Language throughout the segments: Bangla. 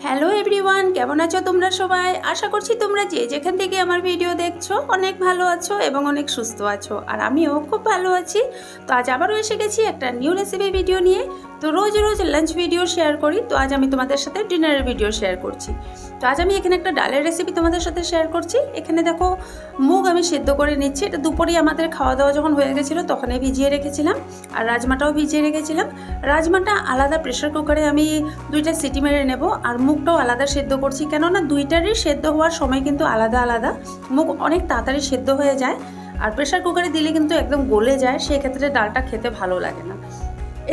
হ্যালো এভরিওয়ান, কেমন আছো তোমরা সবাই? আশা করছি তোমরা যে যেখান থেকে আমার ভিডিও দেখছো অনেক ভালো আছো এবং অনেক সুস্থ আছো, আর আমিও খুব ভালো আছি। তো আজ আবারও এসে গেছি একটা নিউ রেসিপি ভিডিও নিয়ে। তো রোজ রোজ লাঞ্চ ভিডিও শেয়ার করি, তো আজ আমি তোমাদের সাথে ডিনারের ভিডিও শেয়ার করছি। তো আজ আমি এখানে একটা ডালের রেসিপি তোমাদের সাথে শেয়ার করছি। এখানে দেখো মুগ আমি সেদ্ধ করে নিচ্ছি। এটা দুপুরে আমাদের খাওয়া দাওয়া যখন হয়ে গেছিলো তখনই ভিজিয়ে রেখেছিলাম, আর রাজমাটাও ভিজিয়ে রেখেছিলাম। রাজমাটা আলাদা প্রেশার কুকারে আমি 2টা সিটি মেরে নেব, আর মুগটাও আলাদা সেদ্ধ করছি, কেননা দুইটারই সেদ্ধ হওয়ার সময় কিন্তু আলাদা আলাদা। মুগ অনেক তাড়াতাড়ি সেদ্ধ হয়ে যায়, আর প্রেশার কুকারে দিলে কিন্তু একদম গলে যায়, সেক্ষেত্রে ডালটা খেতে ভালো লাগে না।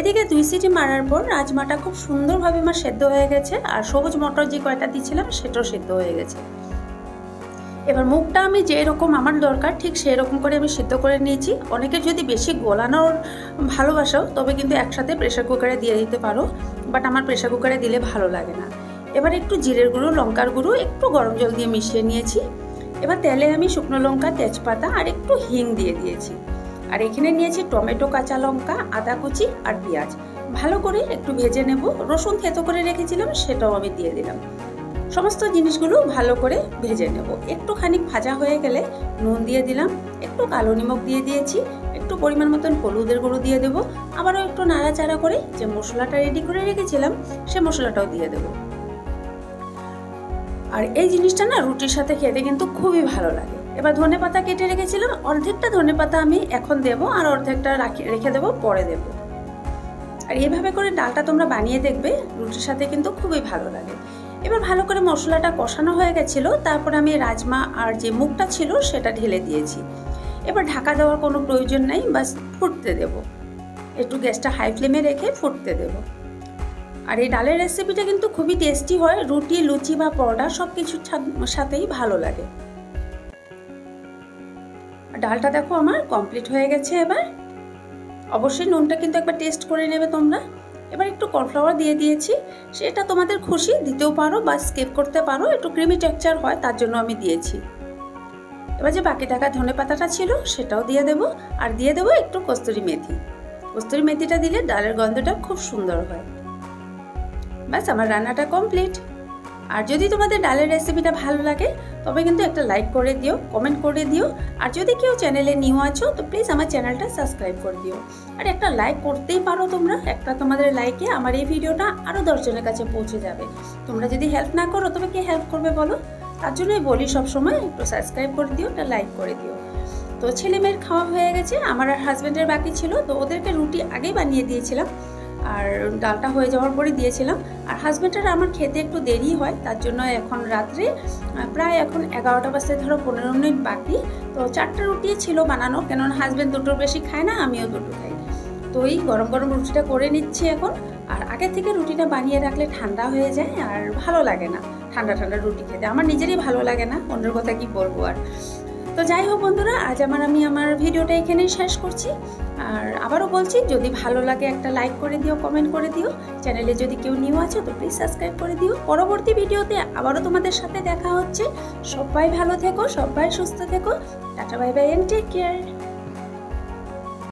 এদিকে 2 সিটি মারার পর রাজমাটা খুব সুন্দরভাবে আমার সেদ্ধ হয়ে গেছে, আর সবুজ মটর যে কয়টা দিয়েছিলাম সেটাও সেদ্ধ হয়ে গেছে। এবার মুগটা আমি যেরকম আমার দরকার ঠিক সেই রকম করে আমি সিদ্ধ করে নিয়েছি। অনেকের যদি বেশি গলানোর ভালোবাসো তবে কিন্তু একসাথে প্রেশার কুকারে দিয়ে দিতে পারো, বাট আমার প্রেশার কুকারে দিলে ভালো লাগে না। এবার একটু জিরের গুঁড়ো, লঙ্কার গুঁড়ো, একটু গরম জল দিয়ে মিশিয়ে নিয়েছি। এবার তেলে আমি শুকনো লঙ্কা, তেজপাতা আর একটু হিং দিয়ে দিয়েছি। আর এখানে নিয়েছি টমেটো, কাঁচা লঙ্কা, আদা কুচি আর পেঁয়াজ। ভালো করে একটু ভেজে নেব। রসুন থেতো করে রেখেছিলাম সেটাও আমি দিয়ে দিলাম। সমস্ত জিনিসগুলো ভালো করে ভেজে নেব। একটুখানি ভাজা হয়ে গেলে নুন দিয়ে দিলাম, একটু কালো নিমখ দিয়ে দিয়েছি, একটু পরিমাণ মতন হলুদের গুঁড়ো দিয়ে দেবো। আবারও একটু নাড়াচাড়া করে যে মশলাটা রেডি করে রেখেছিলাম সে মশলাটাও দিয়ে দেবো। আর এই জিনিসটা না রুটির সাথে খেতে কিন্তু খুবই ভালো লাগে। এবার ধনেপাতা কেটে রেখেছিলাম, অর্ধেকটা ধনেপাতা আমি এখন দেবো আর অর্ধেকটা রেখে দেবো, পরে দেবো। আর এইভাবে করে ডালটা তোমরা বানিয়ে দেখবে, রুটির সাথে কিন্তু খুবই ভালো লাগে। এবার ভালো করে মশলাটা কষানো হয়ে গেছিলো, তারপর আমি রাজমা আর যে মুগটা ছিল সেটা ঢেলে দিয়েছি। এবার ঢাকা দেওয়ার কোনো প্রয়োজন নেই, বাস ফুটতে দেব। একটু গ্যাসটা হাই ফ্লেমে রেখে ফুটতে দেব। আর এই ডালের রেসিপিটা কিন্তু খুবই টেস্টি হয়, রুটি, লুচি বা পরোটা সব কিছুর সাথেই ভালো লাগে। ডালটা দেখো আমার কমপ্লিট হয়ে গেছে। এবার অবশ্যই নুনটা কিন্তু একবার টেস্ট করে নেবে তোমরা। এবার একটু কর্নফ্লাওয়ার দিয়ে দিয়েছি, সেটা তোমাদের খুশি, দিতেও পারো বা স্কিপ করতে পারো, একটু ক্রিমি টেক্সচার হয় তার জন্য আমি দিয়েছি। এবার যে বাকি টাকা ধনেপাতাটা ছিল সেটাও দিয়ে দেবো, আর দিয়ে দেবো একটু কস্তুরি মেথি। কস্তুরি মেথিটা দিলে ডালের গন্ধটা খুব সুন্দর হয়। ব্যাস আমার রান্নাটা কমপ্লিট। আর যদি তোমাদের ডালের রেসিপিটা ভালো লাগে তবে কিন্তু একটা লাইক করে দিও, কমেন্ট করে দিও। আর যদি কেউ চ্যানেলে নিউ আছো তো প্লিজ আমার চ্যানেলটা সাবস্ক্রাইব করে দিও। আর একটা লাইক করতেই পারো তোমরা, একটা তোমাদের লাইকে আমার এই ভিডিওটা আরও 10 জনের কাছে পৌঁছে যাবে। তোমরা যদি হেল্প না করো তবে কে হেল্প করবে বলো? তার জন্যই বলি সবসময় একটু সাবস্ক্রাইব করে দিও, একটা লাইক করে দিও। তো ছেলে মেয়ের খাওয়া হয়ে গেছে, আমার আর হাজব্যান্ডের বাকি ছিল, তো ওদেরকে রুটি আগেই বানিয়ে দিয়েছিলাম আর ডালটা হয়ে যাওয়ার পরে দিয়েছিলাম। আর হাজব্যান্ডের আমার খেতে একটু দেরি হয়, তার জন্য এখন রাত্রে প্রায় এখন 11টা বাজতে ধরো 15 মিনিট বাকি। তো 4টা রুটি ছিল বানানো, কেননা হাজব্যান্ড দুটোর বেশি খায় না, আমিও দুটো খাই। তো এই গরম গরম রুটিটা করে নিচ্ছি এখন। আর আগে থেকে রুটিটা বানিয়ে রাখলে ঠান্ডা হয়ে যায় আর ভালো লাগে না ঠান্ডা ঠান্ডা রুটি খেতে, আমার নিজেরই ভালো লাগে না, অন্যের কথা কি বলবো আর। তো যাই হোক বন্ধুরা, আজ আমি আমার ভিডিওটা এখানেই শেষ করছি। আর আবারও বলছি, যদি ভালো লাগে একটা লাইক করে দিও, কমেন্ট করে দিও। চ্যানেলে যদি কেউ নিউ আছে তো প্লিজ সাবস্ক্রাইব করে দিও। পরবর্তী ভিডিওতে আবারও তোমাদের সাথে দেখা হচ্ছে। সবাই ভালো থেকো, সবাই সুস্থ থেকো। Tata, bye bye and take care.